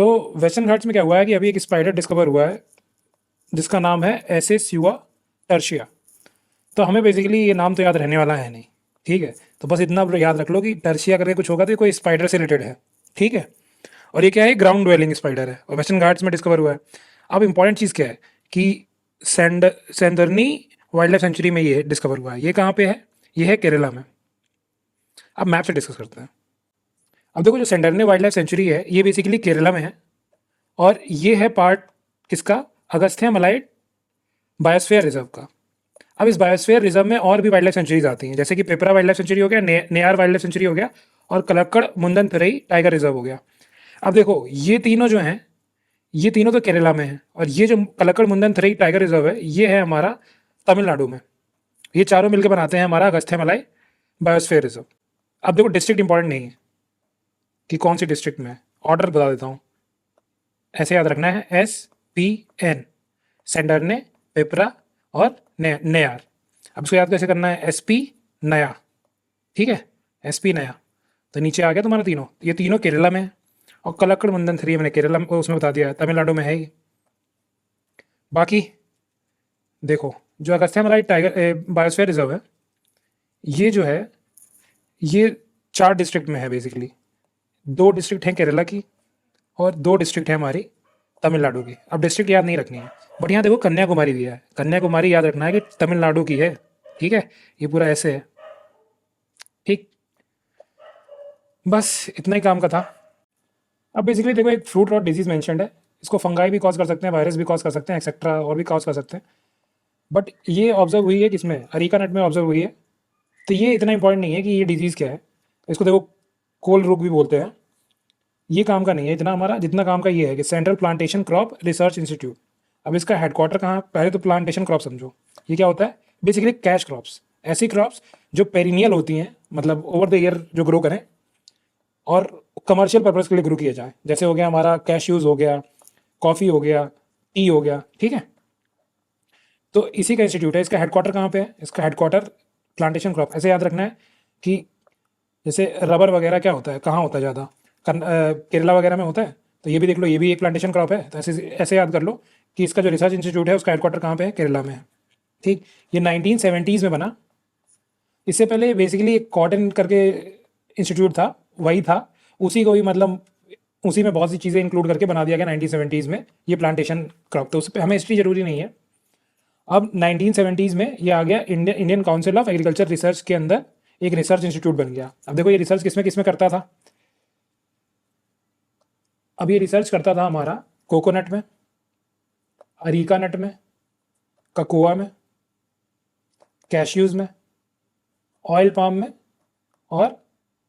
तो वेस्टर्न घाट्स में क्या हुआ है कि अभी एक स्पाइडर डिस्कवर हुआ है जिसका नाम है एसेसियुआ टर्शिया। तो हमें बेसिकली ये नाम तो याद रहने वाला है नहीं, ठीक है। तो बस इतना याद रख लो कि टर्शिया करके कुछ होगा तो ये कोई स्पाइडर से रिलेटेड है, ठीक है। और ये क्या है, ग्राउंड ड्वेलिंग स्पाइडर है और वेस्टर्न घाट्स में डिस्कवर हुआ है। अब इंपॉर्टेंट चीज़ क्या है कि सेंदरनी वाइल्ड लाइफ सेंचुरी में ये डिस्कवर हुआ है। ये कहाँ पे है? ये है केरला में। अब मैप से डिस्कस करते हैं। अब देखो, जो सेंडरने वाइल्ड लाइफ सेंचुरी है ये बेसिकली केरला में है और ये है पार्ट किसका? अगस्त्य मलाइड बायोस्फीयर रिजर्व का। अब इस बायोस्फीयर रिजर्व में और भी वाइल्ड लाइफ सेंचुरीज आती हैं, जैसे कि पेपरा वाइल्ड लाइफ सेंचुरी हो गया, नेयार वाइल्ड लाइफ सेंचुरी हो गया और कलक्कड़ मुंदन थिरई टाइगर रिजर्व हो गया। अब देखो, ये तीनों जो हैं ये तीनों तो केरला में हैं और ये जो कलक्कड़ मुंदन थिरई टाइगर रिजर्व है ये है हमारा तमिलनाडु में। ये चारों मिलकर बनाते हैं हमारा अगस्त्य मलाई बायोस्फीयर रिजर्व। अब देखो, डिस्ट्रिक्ट इंपॉर्टेंट नहीं है कि कौन सी डिस्ट्रिक्ट में है, ऑर्डर बता देता हूँ। ऐसे याद रखना है, SPN, सेंडरने, पेपरा और नेयार। अब इसको याद कैसे करना है? SP नया, ठीक है, SP नया। तो नीचे आ गया तुम्हारा तीनों, ये तीनों केरला में है और कलक्कड़ मुंदन थिरई मैंने केरला में उसमें बता दिया है, तमिलनाडु में है ही। बाकी देखो, जो अगस्त्यामलाई टाइगर बायोस्फीयर रिजर्व है ये जो है ये 4 डिस्ट्रिक्ट में है बेसिकली। 2 डिस्ट्रिक्ट हैं केरला की और 2 डिस्ट्रिक्ट है हमारी तमिलनाडु की। अब डिस्ट्रिक्ट याद नहीं रखनी है, बट यहाँ देखो कन्याकुमारी दिया है, कन्याकुमारी याद रखना है कि तमिलनाडु की है, ठीक है। ये पूरा ऐसे है, ठीक। बस इतना ही काम का था। अब बेसिकली देखो, एक फ्रूट और डिजीज मेंशन्ड है, इसको फंगाई भी कॉज कर सकते हैं, वायरस भी कॉज कर सकते हैं, एक्सेट्रा और भी कॉज कर सकते हैं। बट ये ऑब्जर्व हुई है किसमें? अरीका नट में ऑब्जर्व हुई है। तो ये इतना इंपॉर्टेंट नहीं है कि ये डिजीज़ क्या है। इसको देखो कोल रोग भी बोलते हैं, ये काम का नहीं है इतना हमारा, जितना काम का ये है कि central plantation crop research institute. अब इसका हेडक्वार्टर कहाँ? पहले तो प्लांटेशन क्रॉप समझो, ये क्या होता है? बेसिकली कैश क्रॉप्स, ऐसी क्रॉप्स जो पेरिनियल होती हैं, मतलब ओवर द ईयर जो ग्रो करें और कमर्शियल पर्पज़ के लिए ग्रो किया जाए। जैसे हो गया हमारा कैश्यूज़ हो गया, कॉफ़ी हो गया, टी हो गया, ठीक है। तो इसी का इंस्टीट्यूट है। इसका हेडक्वार्टर कहाँ पे है? इसका हेडक्वार्टर प्लांटेशन क्रॉप। ऐसे याद रखना है कि जैसे रबर वगैरह क्या होता है, कहाँ होता है ज़्यादा? केरला वगैरह में होता है। तो ये भी देख लो, ये भी एक प्लांटेशन क्रॉप है। तो ऐसे ऐसे याद कर लो कि इसका जो रिसर्च इंस्टीट्यूट है उसका हेडक्वार्टर कहाँ पे है? केरला में है, ठीक। ये 1970s में बना। इससे पहले बेसिकली एक कॉटन करके इंस्टीट्यूट था, वही था, उसी को भी मतलब उसी में बहुत सी चीज़ें इंक्लूड करके बना दिया गया 1970s में ये प्लांटेशन क्रॉप। तो उस पर हमें हिस्ट्री ज़रूरी नहीं है। अब 1970s में ये आ गया Indian council of agriculture research के अंदर एक रिसर्च इंस्टीट्यूट बन गया। अब देखो, ये रिसर्च किसमें किसमें करता था? अब ये रिसर्च करता था हमारा कोकोनट में, अरीका नट में, ककोआ में, कैश्यूज़ में, ऑयल पाम में, और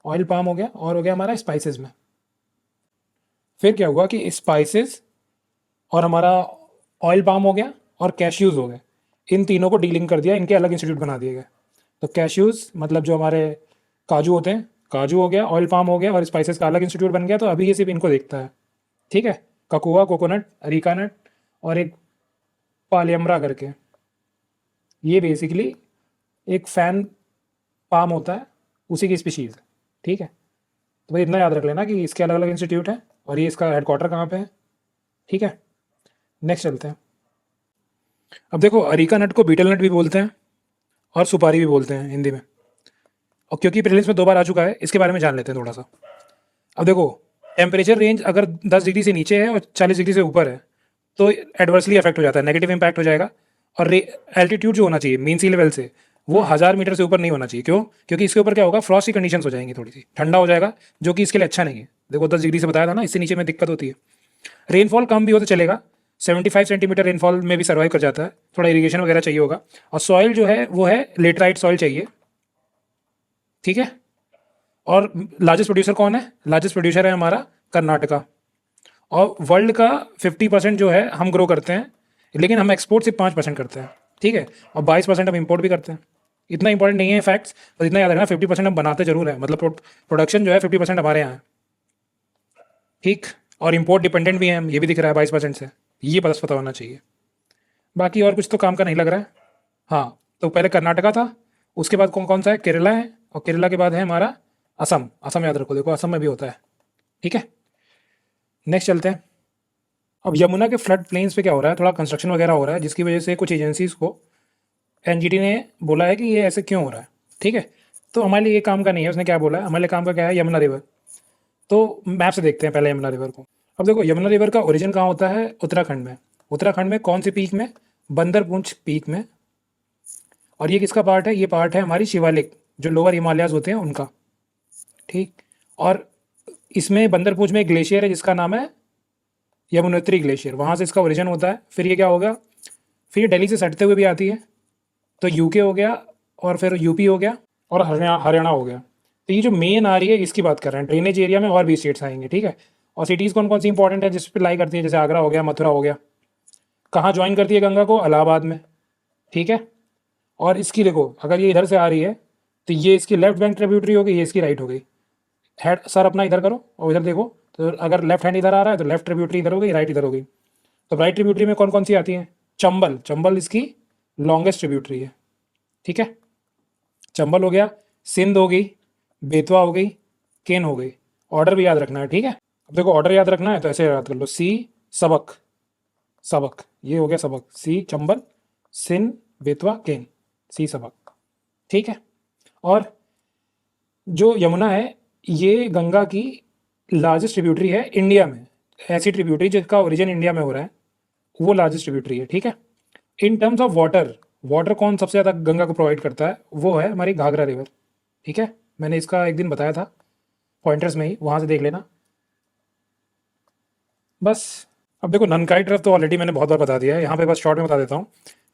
ऑयल पाम हो गया और हो गया हमारा स्पाइसेस में। फिर क्या हुआ कि स्पाइसेस और हमारा ऑयल पाम हो गया और कैश्यूज़ हो गए, इन तीनों को डीलिंग कर दिया, इनके अलग इंस्टीट्यूट बना दिए गए। तो कैश्यूज़ मतलब जो हमारे काजू होते हैं, काजू हो गया, ऑयल पाम हो गया और स्पाइसेस का अलग इंस्टीट्यूट बन गया। तो अभी ये सिर्फ इनको देखता है, ठीक है। ककोआ, कोकोनट, अरीका नट और एक पालियमरा करके, ये बेसिकली एक फैन पाम होता है, उसी की स्पीशीज़ है, ठीक है। तो भाई इतना याद रख लेना कि इसके अलग अलग इंस्टीट्यूट हैं और ये इसका हेडक्वार्टर कहाँ पे है, ठीक है। नेक्स्ट चलते हैं। अब देखो, अरीका नट को बीटल नट भी बोलते हैं और सुपारी भी बोलते हैं हिंदी में। और क्योंकि प्रीलिम्स में 2 बार आ चुका है, इसके बारे में जान लेते हैं थोड़ा सा। अब देखो, टेम्परेचर रेंज अगर 10 डिग्री से नीचे है और 40 डिग्री से ऊपर है तो एडवर्सली अफेक्ट हो जाता है, नेगेटिव इम्पैक्ट हो जाएगा। और एल्टीट्यूड जो होना चाहिए मीन सी लेवल से, वो 1000 मीटर से ऊपर नहीं होना चाहिए। क्यों? क्योंकि इसके ऊपर क्या होगा, फ्रॉस्ट की कंडीशंस हो जाएंगी, थोड़ी सी ठंडा हो जाएगा, जो कि इसके लिए अच्छा नहीं है। देखो 10 डिग्री से बताया था ना, इससे नीचे में दिक्कत होती है। रेनफॉल कम भी हो तो चलेगा, 75 सेंटीमीटर रेनफॉल में भी सर्वाइव कर जाता है। थोड़ा इरीगेशन वगैरह चाहिए होगा और सॉइल जो है वो है लेटराइट सॉइल चाहिए, ठीक है। और लार्जेस्ट प्रोड्यूसर कौन है? लार्जेस्ट प्रोड्यूसर है हमारा कर्नाटका। और वर्ल्ड का 50% जो है हम ग्रो करते हैं, लेकिन हम एक्सपोर्ट सिर्फ 5% करते हैं, ठीक है। और 22% हम इंपोर्ट भी करते हैं। इतना इंपॉर्टेंट नहीं है फैक्ट्स, बस इतना याद रखना 50% हम बनाते जरूर है, मतलब प्रोडक्शन जो है 50% हमारे यहाँ है, ठीक। और इंपोर्ट डिपेंडेंट भी हैं हम, ये भी दिख रहा है 22% से, ये बस पता होना चाहिए। बाकी और कुछ तो काम का नहीं लग रहा है। हाँ, तो पहले कर्नाटका था, उसके बाद कौन कौन सा है? केरला है, और केरला के बाद है हमारा असम। असम याद रखो, देखो असम में भी होता है, ठीक है। नेक्स्ट चलते हैं। अब यमुना के फ्लड प्लेन्स पे क्या हो रहा है, थोड़ा कंस्ट्रक्शन वगैरह हो रहा है, जिसकी वजह से कुछ एजेंसीज़ को एनजीटी ने बोला है कि ये ऐसे क्यों हो रहा है। ठीक है, तो हमारे लिए ये काम का नहीं है। उसने क्या बोला है, हमारे लिए काम का क्या है, यमुना रिवर। तो मैप से देखते हैं पहले यमुना रिवर को। अब देखो, यमुना रिवर का ओरिजिन कहाँ होता है, उत्तराखंड में। उत्तराखंड में कौन सी पीक में, बंदरपुंछ पीक में। और ये किसका पार्ट है, ये पार्ट है हमारी शिवालिक, जो लोअर हिमालयाज होते हैं उनका। ठीक, और इसमें बंदरपुंछ में एक ग्लेशियर है जिसका नाम है यमुनोत्री ग्लेशियर, वहाँ से इसका ओरिजिन होता है। फिर ये क्या होगा, फिर ये दिल्ली से सटते हुए भी आती है, तो यूके हो गया, और फिर यूपी हो गया, और हरियाणा हरियाणा हो गया। तो ये जो मेन आ रही है इसकी बात कर रहे हैं। ड्रेनेज एरिया में और भी स्टेट्स आएंगे। ठीक है, और सिटीज़ कौन कौन सी इंपॉर्टेंट है जिस पे लाई करती है, जैसे आगरा हो गया, मथुरा हो गया। कहाँ ज्वाइन करती है गंगा को, इलाहाबाद में। ठीक है, और इसकी देखो, अगर ये इधर से आ रही है तो ये इसकी लेफ्ट बैंक ट्रिब्यूटरी हो गई, ये इसकी राइट हो गई। हेड सर अपना इधर करो और इधर देखो, तो अगर लेफ्ट हैंड इधर आ रहा है तो लेफ्ट ट्रिब्यूटरी इधर हो गई, राइट इधर हो गई। तो राइट ट्रिब्यूटरी में कौन कौन सी आती हैं, चंबल, चंबल इसकी लॉन्गेस्ट ट्रिब्यूटरी है। ठीक है, चंबल हो गया, सिंध हो गई, बेतवा हो गई, केन हो गई। ऑर्डर भी याद रखना है। ठीक है, अब देखो ऑर्डर याद रखना है तो ऐसे याद कर लो, सी सबक, सबक ये हो गया सबक, सी चंबल, सिंध, बेतवा, केन, सी सबक। ठीक है, और जो यमुना है ये गंगा की लार्जेस्ट ट्रिब्यूटरी है इंडिया में। ऐसी ट्रिब्यूटरी जिसका ओरिजिन इंडिया में हो रहा है, वो लार्जेस्ट ट्रिब्यूटरी है। ठीक है, in terms of water, water कौन सबसे ज़्यादा गंगा को प्रोवाइड करता है, वो है हमारी घाघरा रिवर। ठीक है, मैंने इसका एक दिन बताया था पॉइंटर्स में ही, वहाँ से देख लेना बस। अब देखो, ननकाई ट्रफ तो ऑलरेडी मैंने बहुत बार बता दिया है, यहाँ पे बस शॉर्ट में बता देता हूँ।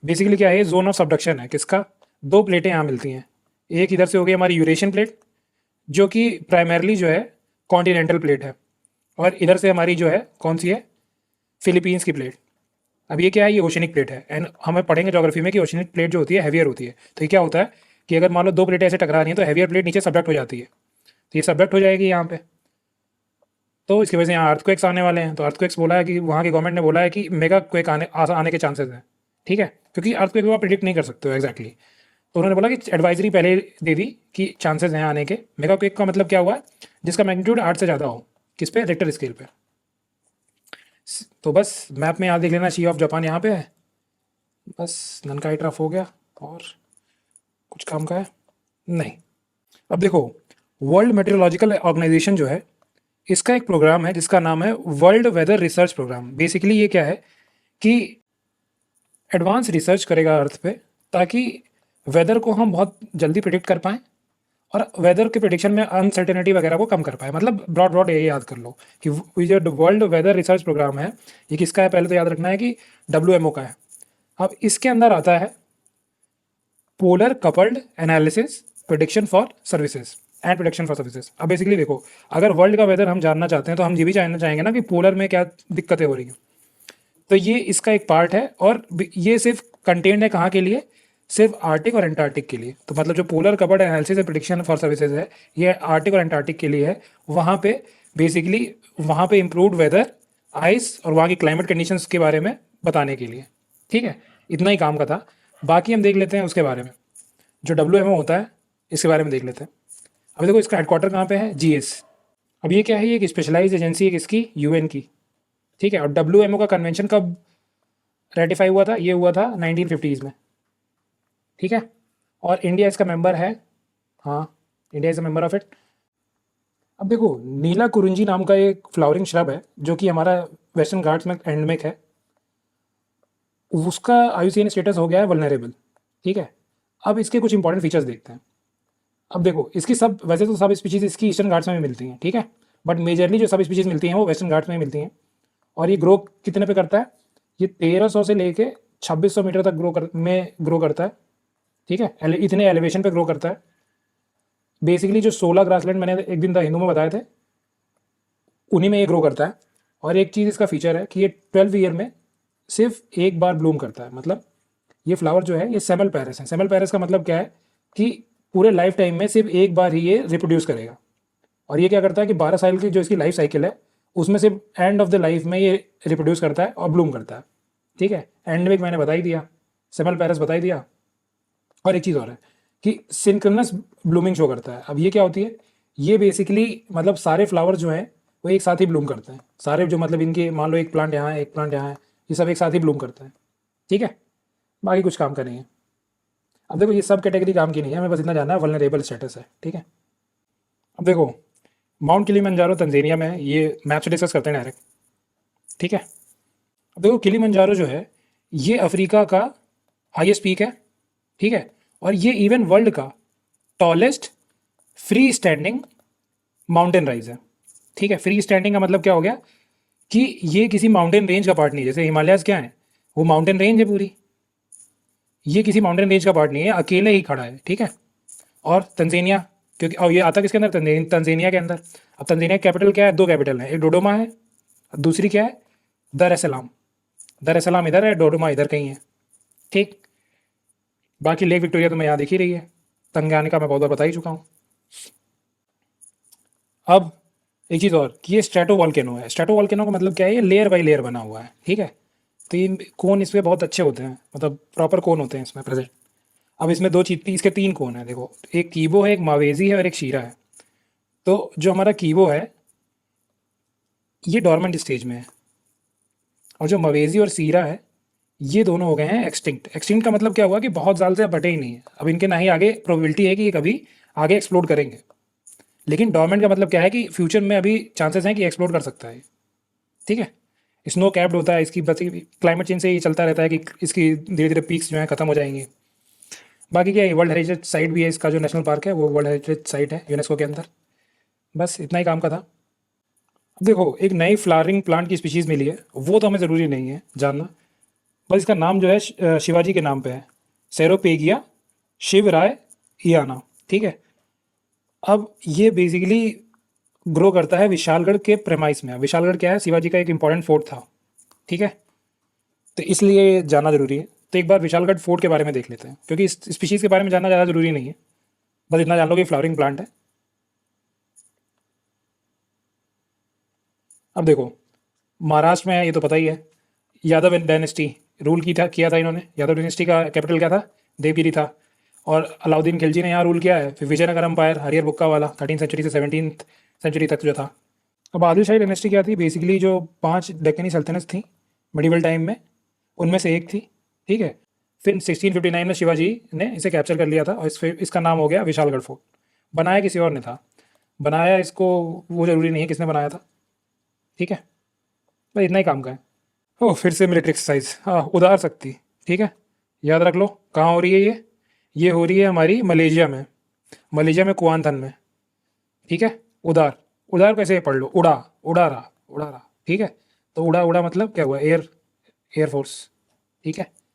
बेसिकली क्या है, ये जोन ऑफ सबडक्शन है किसका, दो प्लेटें यहाँ मिलती हैं। एक इधर से हो गई हमारी यूरेशियन प्लेट, जो कि प्राइमरली जो है कॉन्टिनेंटल प्लेट है, और इधर से हमारी जो है कौन सी है, फिलीपींस की प्लेट। अब ये क्या है, ये ओशनिक प्लेट है। एंड हमें पढ़ेंगे ज्योग्राफी में कि ओशनिक प्लेट जो होती है हैवियर होती है। तो ये क्या होता है कि अगर मान लो दो प्लेटें ऐसे टकरा रही हैं तो हैवियर प्लेट नीचे सबडक्ट हो जाती है, तो ये सबडक्ट हो जाएगी यहाँ पे। तो इसकी वजह से यहाँ अर्थक्वेक्स आने वाले हैं। तो अर्थक्वेक्स बोला है कि वहाँ की गवर्नमेंट ने बोला है कि मेगा क्वेक आने के चांसेस हैं। ठीक है, क्योंकि अर्थक्वेक को आप प्रिडिक्ट नहीं कर सकते हो एग्जैक्टली। तो उन्होंने बोला कि एडवाइजरी पहले दे दी कि चांसेस हैं आने के। मेगा क्वेक का मतलब क्या हुआ है, जिसका मैग्नीट्यूड 8 से ज़्यादा हो, किस पे, रिक्टर स्केल पे। तो बस मैप में यहाँ देख लेना, सी ऑफ जापान यहाँ पे है। बस ननकाई ट्रफ हो गया, और कुछ काम का है नहीं। अब देखो, वर्ल्ड मेट्रोलॉजिकल ऑर्गेनाइजेशन जो है, इसका एक प्रोग्राम है जिसका नाम है world weather research programme. Basically ये क्या है कि एडवांस रिसर्च करेगा अर्थ पे, ताकि वेदर को हम बहुत जल्दी प्रिडिक्ट कर पाएँ, और वेदर के प्रिडिक्शन में अनसर्टेनिटी वगैरह को कम कर पाए। मतलब ब्रॉड ब्रॉड ये याद कर लो कि ये जो वर्ल्ड वेदर रिसर्च प्रोग्राम है, ये किसका है, पहले तो याद रखना है कि WMO का है। अब इसके अंदर आता है polar coupled analysis prediction for services and prediction for services. अब बेसिकली देखो, अगर वर्ल्ड का वेदर हम जानना चाहते हैं तो हम ये भी जानना चाहेंगे ना कि पोलर में क्या दिक्कतें हो रही हैं। तो ये इसका एक पार्ट है, और ये सिर्फ कंटेंट है कहाँ के लिए, सिर्फ आर्टिक और एंटार्क्टिक के लिए। तो मतलब जो polar coupled analysis and prediction for services है, ये आर्टिक और एंटार्क्टिक के लिए है। वहाँ पे बेसिकली वहाँ पे इम्प्रूव्ड वेदर, आइस और वहाँ की क्लाइमेट कंडीशंस के बारे में बताने के लिए। ठीक है, इतना ही काम का था। बाकी हम देख लेते हैं उसके बारे में, जो WMO होता है इसके बारे में देख लेते हैं। अब देखो, इसका हेडक्वार्टर कहाँ पे है, GS। अब ये क्या है, ये एक स्पेशलाइज एजेंसी है किसकी, UN की। ठीक है, और WMO का कन्वेंशन कब रेटिफाई हुआ था, ये हुआ था 1950s में। ठीक है, और इंडिया इसका मेंबर है, हाँ, India is a member of it. अब देखो, नीला कुरुंजी नाम का एक फ्लावरिंग श्रब है जो कि हमारा वेस्टर्न घाट्स में एंडमिक है, उसका IUCN स्टेटस हो गया है वल्नरेबल। ठीक है, अब इसके कुछ इंपॉर्टेंट फीचर्स देखते हैं। अब देखो, इसकी सब, वैसे तो सब स्पीशीज़ इसकी ईस्टर्न घाट्स में भी मिलती हैं। ठीक है, बट मेजरली जो सब स्पीशीज़ मिलती हैं वो वेस्टर्न घाट्स में ही मिलती हैं। और ये ग्रो कितने पे करता है, ये 1300 से लेके 2600 मीटर तक ग्रो करता है। ठीक है, इतने एलिवेशन पे ग्रो करता है। बेसिकली जो 16 ग्रासलैंड मैंने एक दिन द हिंदू में बताए थे, उन्हीं में ये ग्रो करता है। और एक चीज़ इसका फीचर है कि ये 12 ईयर में सिर्फ एक बार ब्लूम करता है। मतलब ये फ्लावर जो है ये सेमल पैरस है। सेमल पैरस का मतलब क्या है कि पूरे लाइफ टाइम में सिर्फ एक बार ही ये रिप्रोड्यूस करेगा। और ये क्या करता है कि 12 साल की जो इसकी लाइफ साइकिल है, उसमें सिर्फ एंड ऑफ द लाइफ में ये रिप्रोड्यूस करता है और ब्लूम करता है। ठीक है, एंडमिक मैंने बता ही दिया, सेमल पैरस बता ही दिया। और एक चीज़ और है कि सिंक्रोनस ब्लूमिंग शो करता है। अब ये क्या होती है, ये बेसिकली मतलब सारे फ्लावर जो हैं वो एक साथ ही ब्लूम करते हैं सारे, जो मतलब इनके मान लो एक प्लांट यहाँ है, एक प्लांट यहाँ है, ये सब एक साथ ही ब्लूम करते हैं। ठीक है, बाकी कुछ काम का नहीं है। अब देखो ये सब कैटेगरी काम की नहीं है, हमें बस इतना जानना है वल्नरेबल स्टेटस है। ठीक है, अब देखो माउंट किलिमंजारो तंजानिया में है, ये मैप से डिस्कस करते हैं डायरेक्ट। ठीक है, अब देखो किलिमंजारो जो है ये अफ्रीका का हाईएस्ट पीक है। ठीक है, और ये इवन वर्ल्ड का tallest free standing mountain rise है। ठीक है, फ्री स्टैंडिंग का मतलब क्या हो गया कि ये किसी माउंटेन रेंज का पार्ट नहीं है। जैसे हिमालयाज क्या है, वो माउंटेन रेंज है पूरी, ये किसी माउंटेन रेंज का पार्ट नहीं है, अकेले ही खड़ा है। ठीक है, और तंजानिया, क्योंकि और ये आता किसके अंदर, तंजानिया के अंदर। अब तंजानिया की कैपिटल क्या है, दो कैपिटल है, एक डोडोमा है, दूसरी क्या है, दर एस सलाम। दर एस सलाम इधर है, डोडोमा इधर कहीं है। ठीक, बाकी लेक विक्टोरिया तो मैं यहाँ दिख ही रही है, तंगानिका मैं बहुत बार बता ही चुका हूँ। अब एक चीज़ और कि ये स्ट्रेटो वॉल्केनो है। स्ट्रेटो वॉल्केनो का मतलब क्या है, ये लेयर बाई लेयर बना हुआ है। ठीक है, तो ये कोन इसमें बहुत अच्छे होते हैं, मतलब प्रॉपर कोन होते हैं इसमें प्रेजेंट। अब इसमें दो चीज, इसके तीन कोन है देखो, एक कीबो है, एक मावेजी है और एक शीरा है। तो जो हमारा कीबो है ये डॉर्मेंट स्टेज में है, और जो मवेजी और सीरा है ये दोनों हो गए हैं एक्सटिंक्ट। एक्सटिंक्ट का मतलब क्या हुआ कि बहुत साल से बटे ही नहीं है, अब इनके ना ही आगे प्रोबेबिलिटी है कि ये कभी आगे एक्सप्लोड करेंगे। लेकिन डॉर्मेंट का मतलब क्या है कि फ्यूचर में अभी चांसेस हैं कि एक्सप्लोड कर सकता है। ठीक है, स्नो कैप्ड होता है, इसकी बस क्लाइमेट चेंज से ये चलता रहता है कि इसकी धीरे धीरे पीक्स जो है खत्म हो जाएंगी। बाकी क्या है, वर्ल्ड हेरिटेज साइट भी है इसका, जो नेशनल पार्क है वो वर्ल्ड हेरिटेज साइट है यूनेस्को के अंदर। बस इतना ही काम का था। अब देखो एक नई फ्लावरिंग प्लांट की स्पीशीज़ मिली है, वो तो हमें ज़रूरी नहीं है जानना, बस इसका नाम जो है शिवाजी के नाम पे है, सेरोपेगिया शिवराय इयाना। ठीक है, अब ये बेसिकली ग्रो करता है विशालगढ़ के प्रेमाइस में। विशालगढ़ क्या है, शिवाजी का एक इंपॉर्टेंट फोर्ट था। ठीक है, तो इसलिए जानना ज़रूरी है। तो एक बार विशालगढ़ फोर्ट के बारे में देख लेते हैं, क्योंकि इस स्पीशीज़ के बारे में जानना ज़्यादा ज़रूरी नहीं है, बस इतना जान लो कि फ्लावरिंग प्लांट है। अब देखो महाराष्ट्र में है, ये तो पता ही है, यादव डायनेस्टी रूल की था किया था इन्होंने। यादव डायनेस्टी का कैपिटल क्या था, देवगिरी था। और अलाउद्दीन खिलजी ने यहाँ रूल किया है। फिर विजयनगर अंपायर, हरियर बुक्का वाला, 13वीं सेंचुरी से 17वीं सेंचुरी तक जो था। अब आदिल शाही डायनेस्टी क्या थी, बेसिकली जो 5 डेक्कनी सल्तनत थी मिडिवल टाइम में, उनमें से एक थी। ठीक है, फिर 1659 में शिवाजी ने इसे कैप्चर कर लिया था, और इसका नाम हो गया विशालगढ़ फोर्ट। बनाया किसी और ने था, बनाया इसको वो ज़रूरी नहीं है किसने बनाया था। ठीक है, बस इतना ही काम का है। ओह, फिर से मिलिट्री एक्सरसाइज, हाँ उदार शक्ति। ठीक है, याद रख लो कहाँ हो रही है ये हो रही है हमारी मलेशिया में, मलेशिया में कुआंथन में। ठीक है, उदार, उदार कैसे पढ़ लो, उड़ा, उड़ा रहा, उड़ा रहा। ठीक है, तो उड़ा उड़ा मतलब क्या हुआ, एयर, एयरफोर्स। ठीक है।